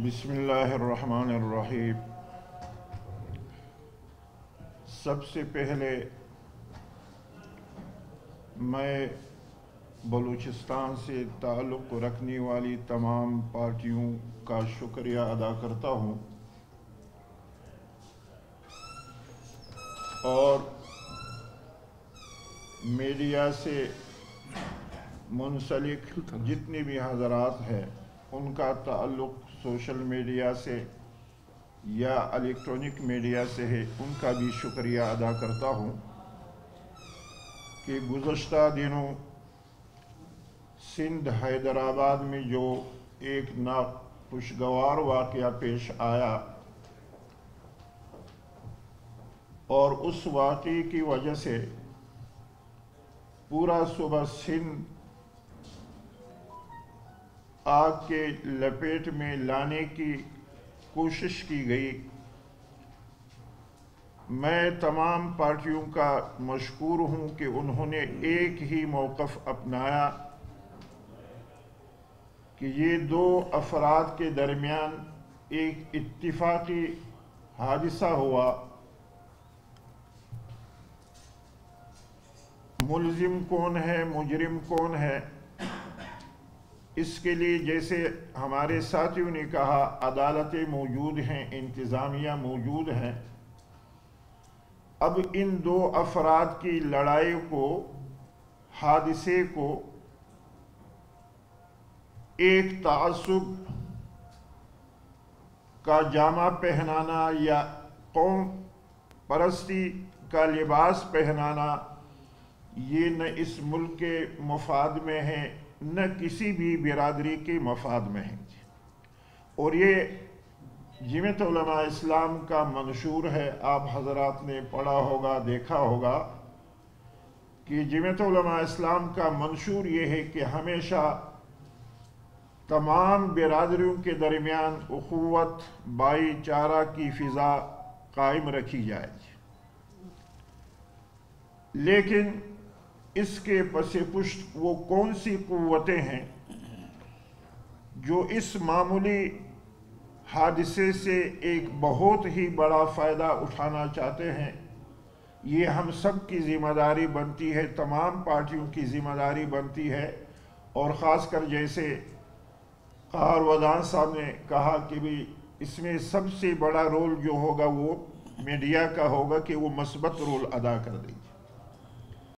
बिस्मिल्लाहिर्रहमानिर्रहीम। सबसे पहले मैं बलूचिस्तान से ताल्लुक़ रखने वाली तमाम पार्टियों का शुक्रिया अदा करता हूँ और मीडिया से मुंसलिक जितने भी हज़रात हैं उनका ताल्लुक़ सोशल मीडिया से या इलेक्ट्रॉनिक मीडिया से है, उनका भी शुक्रिया अदा करता हूँ कि गुज़श्ता दिनों सिंध हैदराबाद में जो एक नाखुशगवार वाक़या पेश आया और उस वाक़ये की वजह से पूरा सुबह सिंध आग के लपेट में लाने की कोशिश की गई। मैं तमाम पार्टियों का मशकूर हूँ कि उन्होंने एक ही मौक़िफ़ अपनाया कि ये दो अफराद के दरमियान एक इत्तिफाक़ी हादिसा हुआ। मुल्ज़िम कौन है, मुजरिम कौन है, इसके लिए जैसे हमारे साथियों ने कहा अदालतें मौजूद हैं, इंतज़ामिया मौजूद हैं। अब इन दो अफराद की लड़ाई को, हादिसे को एक तासुब का जामा पहनाना या कौम परस्ती का लिबास पहनाना, ये न इस मुल्क के मफाद में है न किसी भी बिरादरी के मफाद में है। और ये जमीयत उलमा इस्लाम का मंशूर है। आप हज़रात ने पढ़ा होगा, देखा होगा कि जमीयत उलमा इस्लाम का मंशूर ये है कि हमेशा तमाम बिरादरियों के दरमियान उख़ुव्वत, भाईचारा की फ़िज़ा कायम रखी जाए। लेकिन इसके पसे पुष्ट वो कौन सी क़ुव्वतें हैं जो इस मामूली हादिसे से एक बहुत ही बड़ा फ़ायदा उठाना चाहते हैं। ये हम सब की ज़िम्मेदारी बनती है, तमाम पार्टियों की ज़िम्मेदारी बनती है। और ख़ासकर जैसे क़ार वदान साहब ने कहा कि भाई इसमें सबसे बड़ा रोल जो होगा वो मीडिया का होगा कि वो मस्बत रोल अदा कर दे।